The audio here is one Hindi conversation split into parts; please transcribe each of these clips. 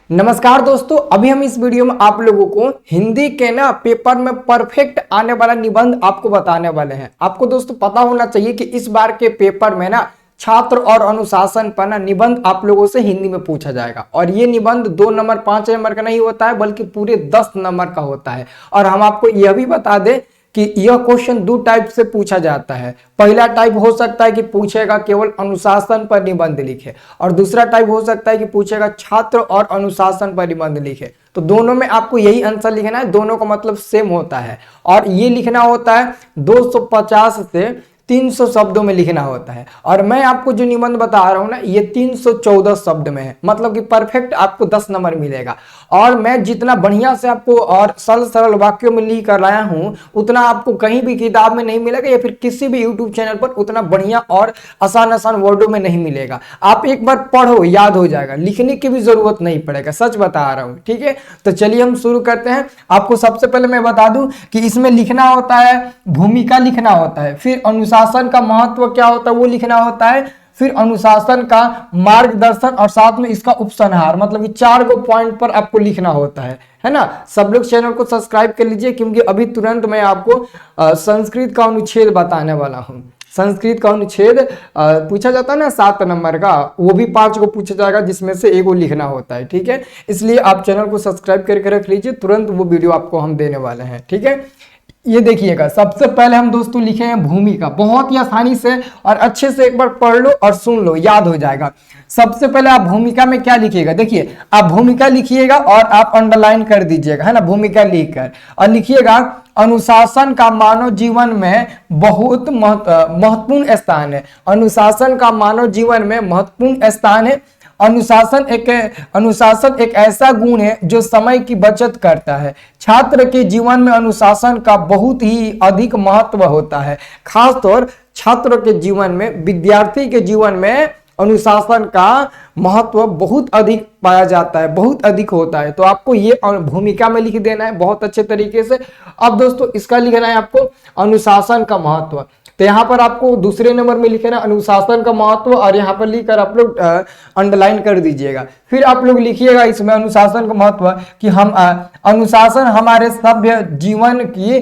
नमस्कार दोस्तों, अभी हम इस वीडियो में आप लोगों को हिंदी के ना पेपर में परफेक्ट आने वाला निबंध आपको बताने वाले हैं। आपको दोस्तों पता होना चाहिए कि इस बार के पेपर में ना छात्र और अनुशासन पर ना निबंध आप लोगों से हिंदी में पूछा जाएगा और ये निबंध 2 नंबर 5 नंबर का नहीं होता है बल्कि पूरे 10 नंबर का होता है। और हम आपको यह भी बता दें कि यह क्वेश्चन 2 टाइप से पूछा जाता है। पहला टाइप हो सकता है कि पूछेगा केवल अनुशासन पर निबंध लिखे और दूसरा टाइप हो सकता है कि पूछेगा छात्र और अनुशासन पर निबंध लिखे। तो दोनों में आपको यही आंसर लिखना है, दोनों का मतलब सेम होता है और ये लिखना होता है 250 से 300 शब्दों में लिखना होता है। और मैं आपको जो निबंध बता रहा हूं ना ये 314 शब्द में है, मतलब कि परफेक्ट आपको 10 नंबर मिलेगा। और मैं जितना बढ़िया से आपको और सरल सरल वाक्यों में लिख कर लाया हूं उतना आपको कहीं भी किताब में नहीं मिलेगा या फिर किसी भी यूट्यूब चैनल पर उतना बढ़िया और आसान आसान वर्डों में नहीं मिलेगा। आप एक बार पढ़ो, याद हो जाएगा, लिखने की भी जरूरत नहीं पड़ेगा, सच बता रहा हूं। ठीक है, तो चलिए हम शुरू करते हैं। आपको सबसे पहले मैं बता दूं कि इसमें लिखना होता है, भूमिका लिखना होता है, फिर अनुशासन का महत्व क्या होता है वो लिखना होता है, फिर अनुशासन का मार्गदर्शन और साथ में इसका उपसंहार, मतलब कि 4 गो पॉइंट पर आपको लिखना होता है ना। सब लोग चैनल को सब्सक्राइब कर लीजिए क्योंकि अभी तुरंत मैं आपको संस्कृत का अनुच्छेद बताने वाला हूं। संस्कृत का अनुच्छेद पूछा जाता है ना 7 नंबर का, वो भी 5 को पूछा जाएगा जिसमें से एक को लिखना होता है। ठीक है, इसलिए आप चैनल को सब्सक्राइब करके रख लीजिए, तुरंत वो वीडियो आपको हम देने वाले हैं। ठीक है, ये देखिएगा, सबसे पहले हम दोस्तों लिखे हैं भूमिका। बहुत ही आसानी से और अच्छे से एक बार पढ़ लो और सुन लो, याद हो जाएगा। सबसे पहले आप भूमिका में क्या लिखिएगा, देखिए आप भूमिका लिखिएगा और आप अंडरलाइन कर दीजिएगा, है ना, भूमिका लिखकर और लिखिएगा अनुशासन का मानव जीवन में बहुत महत्वपूर्ण स्थान है। अनुशासन का मानव जीवन में महत्वपूर्ण स्थान है। अनुशासन एक ऐसा गुण है जो समय की बचत करता है। छात्र के जीवन में अनुशासन का बहुत ही अधिक महत्व होता है। खासतौर छात्र के जीवन में, विद्यार्थी के जीवन में अनुशासन का महत्व बहुत अधिक पाया जाता है, बहुत अधिक होता है। तो आपको ये भूमिका में लिख देना है बहुत अच्छे तरीके से। अब दोस्तों इसका लिखना है आपको अनुशासन का महत्व। तो यहाँ पर आपको दूसरे नंबर में लिखना अनुशासन का महत्व और यहाँ पर लिखकर आप लोग अंडरलाइन कर दीजिएगा। फिर आप लोग लिखिएगा इसमें अनुशासन का महत्व कि हम अनुशासन हमारे सभ्य जीवन की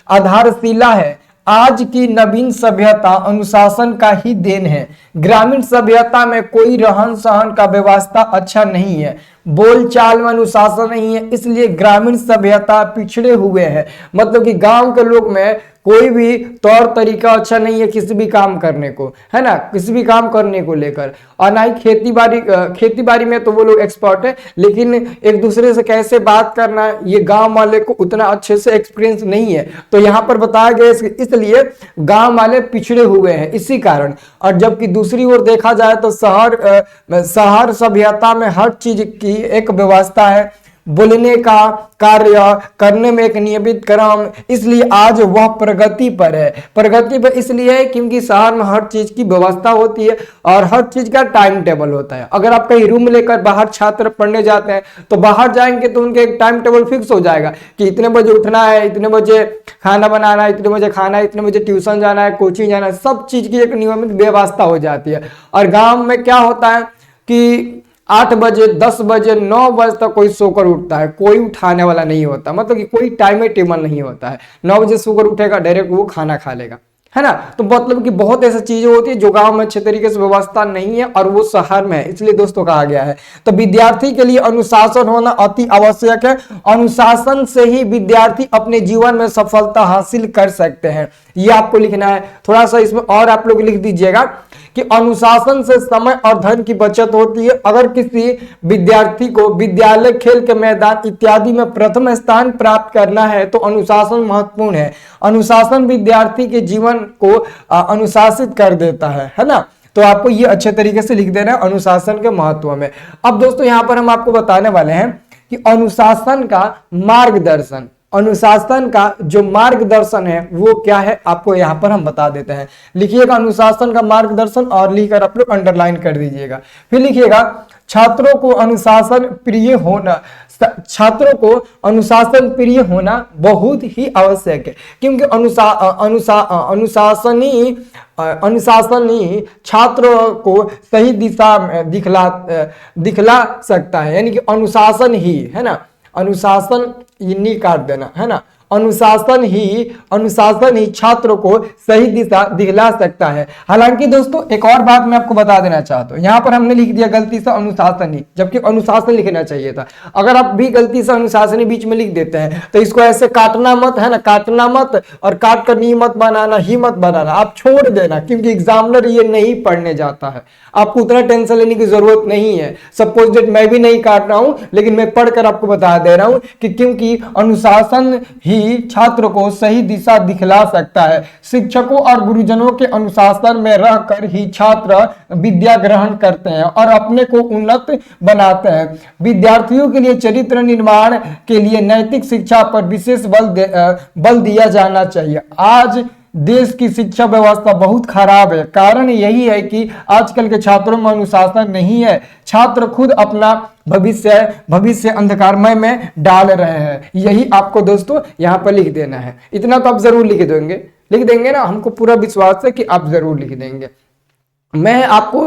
आधारशिला है। आज की नवीन सभ्यता अनुशासन का ही देन है। ग्रामीण सभ्यता में कोई रहन सहन का व्यवस्था अच्छा नहीं है, बोलचाल में अनुशासन नहीं है, इसलिए ग्रामीण सभ्यता पिछड़े हुए है। मतलब कि गांव के लोग में कोई भी तौर तरीका अच्छा नहीं है किसी भी काम करने को, है ना, किसी भी काम करने को लेकर। और ना ही खेती बाड़ी में तो वो लोग एक्सपर्ट है, लेकिन एक दूसरे से कैसे बात करना है ये गांव वाले को उतना अच्छे से एक्सपीरियंस नहीं है। तो यहाँ पर बताया गया इसलिए गांव वाले पिछड़े हुए हैं इसी कारण। और जबकि दूसरी ओर देखा जाए तो शहर सभ्यता में हर चीज की एक व्यवस्था है, बोलने का कार्य करने में एक नियमित क्रम, इसलिए आज वह प्रगति पर है। प्रगति पर इसलिए है क्योंकि शहर में हर चीज की व्यवस्था होती है और हर चीज का टाइम टेबल होता है। अगर आप कहीं रूम लेकर बाहर छात्र पढ़ने जाते हैं तो बाहर जाएंगे तो उनके एक टाइम टेबल फिक्स हो जाएगा कि इतने बजे उठना है, इतने बजे खाना बनाना है, इतने बजे खाना है, इतने बजे ट्यूशन जाना है, कोचिंग जाना है, सब चीज की एक नियमित व्यवस्था हो जाती है। और गाँव में क्या होता है कि 8 बजे 10 बजे 9 बजे तक कोई सोकर उठता है, कोई उठाने वाला नहीं होता, मतलब कि कोई टाइम टेबल नहीं होता है। 9 बजे सोकर उठेगा, डायरेक्ट वो खाना खा लेगा, है ना। तो मतलब कि बहुत ऐसी चीजें होती है जो गांव में अच्छे तरीके से व्यवस्था नहीं है और वो शहर में है, इसलिए दोस्तों कहा गया है। तो विद्यार्थी के लिए अनुशासन होना अति आवश्यक है। अनुशासन से ही विद्यार्थी अपने जीवन में सफलता हासिल कर सकते हैं, ये आपको लिखना है। थोड़ा सा इसमें और आप लोग लिख दीजिएगा कि अनुशासन से समय और धन की बचत होती है। अगर किसी विद्यार्थी को विद्यालय, खेल के मैदान इत्यादि में प्रथम स्थान प्राप्त करना है तो अनुशासन महत्वपूर्ण है। अनुशासन विद्यार्थी के जीवन को अनुशासित कर देता है ना। तो आपको ये अच्छे तरीके से लिख देना है अनुशासन के महत्व में। अब दोस्तों यहाँ पर हम आपको बताने वाले हैं कि अनुशासन का मार्गदर्शन, अनुशासन का जो मार्गदर्शन है वो क्या है आपको यहाँ पर हम बता देते हैं। लिखिएगा अनुशासन का मार्गदर्शन और लिखकर आप लोग अंडरलाइन कर दीजिएगा। फिर लिखिएगा छात्रों को अनुशासन प्रिय होना, छात्रों को अनुशासन प्रिय होना बहुत ही आवश्यक है, क्योंकि अनुशासन ही छात्रों को सही दिशा दिखला सकता है। यानी कि अनुशासन ही, है ना, अनुशासन ये नहीं काट देना, है ना, अनुशासन ही छात्रों को सही दिशा दिखला सकता है। हालांकि दोस्तों एक और बात मैं आपको बता देना चाहता हूं, यहां पर हमने लिख दिया गलती से अनुशासन ही, जबकि अनुशासन लिखना चाहिए था। अगर आप भी गलती से अनुशासन ही बीच में लिख देते हैं तो इसको ऐसे काटना मत, है ना, काटना मत और काट कर नहीं मत बनाना, ही मत बनाना, आप छोड़ देना, क्योंकि एग्जामिनर ये नहीं पढ़ने जाता है। आपको उतना टेंशन लेने की जरूरत नहीं है। सपोज दैट मैं भी नहीं काट रहा हूं, लेकिन मैं पढ़कर आपको बता दे रहा हूं कि क्योंकि अनुशासन ही छात्र को सही दिशा दिखला सकता है। शिक्षकों और गुरुजनों के अनुशासन में रहकर ही छात्र विद्या ग्रहण करते हैं और अपने को उन्नत बनाते हैं। विद्यार्थियों के लिए चरित्र निर्माण के लिए नैतिक शिक्षा पर विशेष बल दिया जाना चाहिए। आज देश की शिक्षा व्यवस्था बहुत खराब है। कारण यही है कि आजकल के छात्रों में अनुशासन नहीं है। छात्र खुद अपना भविष्य अंधकारमय में डाल रहे हैं। यही आपको दोस्तों यहाँ पर लिख देना है। इतना तो आप जरूर लिख देंगे ना, हमको पूरा विश्वास है कि आप जरूर लिख देंगे। मैं आपको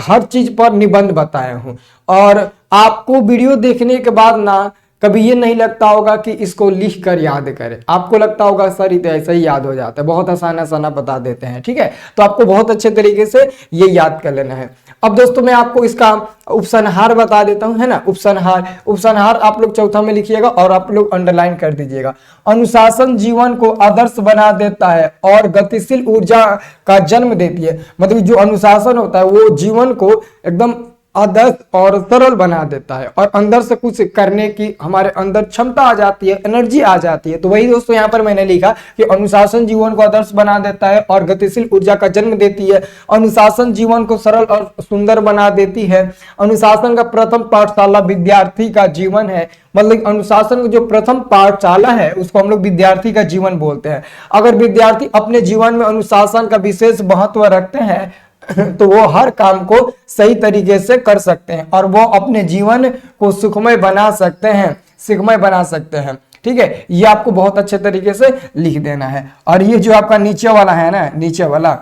हर चीज पर निबंध बताया हूं और आपको वीडियो देखने के बाद ना कभी ये नहीं लगता होगा कि इसको लिख कर याद करें। आपको लगता होगा सर ये तो ऐसे ही याद हो जाता है, बहुत आसान बता देते हैं, ठीक है। तो आपको बहुत अच्छे तरीके से ये याद कर लेना है। अब दोस्तों मैं आपको इसका उपसंहार बता देता हूं, है ना। उपसंहार आप लोग चौथा में लिखिएगा और आप लोग अंडरलाइन कर दीजिएगा। अनुशासन जीवन को आदर्श बना देता है और गतिशील ऊर्जा का जन्म देती है। मतलब जो अनुशासन होता है वो जीवन को एकदम आदर्श और सरल बना देता है और अंदर से कुछ करने की हमारे अंदर क्षमता आ जाती है, एनर्जी आ जाती है। तो वही दोस्तों यहाँ पर मैंने लिखा कि अनुशासन जीवन को आदर्श बना देता है और गतिशील ऊर्जा का जन्म देती है। अनुशासन जीवन को सरल और सुंदर बना देती है। अनुशासन का प्रथम पाठशाला विद्यार्थी का जीवन है। मतलब अनुशासन का जो प्रथम पाठशाला है उसको हम लोग विद्यार्थी का जीवन बोलते हैं। अगर विद्यार्थी अपने जीवन में अनुशासन का विशेष महत्व रखते हैं तो वो हर काम को सही तरीके से कर सकते हैं और वो अपने जीवन को सुखमय बना सकते हैं, ठीक है। ये आपको बहुत अच्छे तरीके से लिख देना है। और ये जो आपका नीचे वाला है ना, नीचे वाला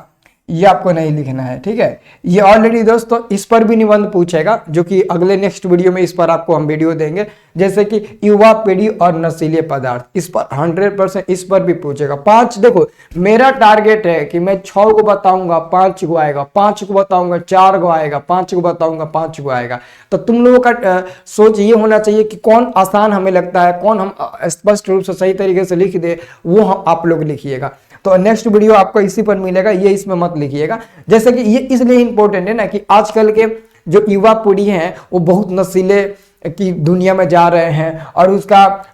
ये आपको नहीं लिखना है, ठीक है। ये ऑलरेडी दोस्तों इस पर भी निबंध पूछेगा, जो कि अगले नेक्स्ट वीडियो में इस पर आपको हम वीडियो देंगे। जैसे कि युवा पीढ़ी और नशीले पदार्थ, इस पर 100% इस पर भी पूछेगा। 5 देखो मेरा टारगेट है कि मैं 6 को बताऊंगा 5 को आएगा, 5 को बताऊंगा 4 को आएगा, 5 को बताऊंगा 5 को आएगा। तो तुम लोगों का सोच ये होना चाहिए कि कौन आसान हमें लगता है, कौन हम स्पष्ट रूप से सही तरीके से लिख दे, वो आप लोग लिखिएगा। तो नेक्स्ट वीडियो आपको इसी पर मिलेगा, ये इसमें मत लिखिएगा। जैसे कि ये इसलिए इंपॉर्टेंट है ना कि आजकल के जो युवा पीढ़ी है वो बहुत नशीले की दुनिया में जा रहे हैं और उसका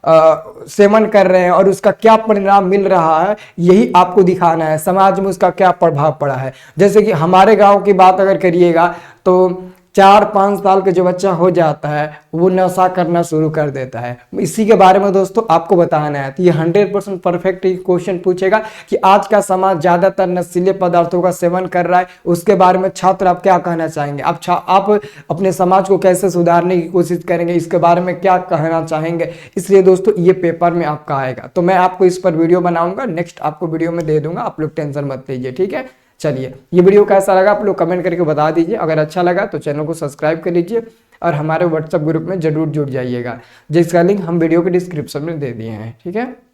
सेवन कर रहे हैं और उसका क्या परिणाम मिल रहा है यही आपको दिखाना है। समाज में उसका क्या प्रभाव पड़ा है। जैसे कि हमारे गांव की बात अगर करिएगा तो 4-5 साल का जो बच्चा हो जाता है वो नशा करना शुरू कर देता है। इसी के बारे में दोस्तों आपको बताना है। तो ये 100% परफेक्ट क्वेश्चन पूछेगा कि आज का समाज ज्यादातर नशीले पदार्थों का सेवन कर रहा है, उसके बारे में छात्र आप क्या कहना चाहेंगे। आप अपने समाज को कैसे सुधारने की कोशिश करेंगे, इसके बारे में क्या कहना चाहेंगे। इसलिए दोस्तों ये पेपर में आपका आएगा। तो मैं आपको इस पर वीडियो बनाऊंगा, नेक्स्ट आपको वीडियो में दे दूंगा, आप लोग टेंशन मत लीजिए, ठीक है। चलिए ये वीडियो कैसा लगा आप लोग कमेंट करके बता दीजिए। अगर अच्छा लगा तो चैनल को सब्सक्राइब कर लीजिए और हमारे व्हाट्सएप ग्रुप में जरूर जुड़ जाइएगा, जिसका लिंक हम वीडियो के डिस्क्रिप्शन में दे दिए हैं, ठीक है।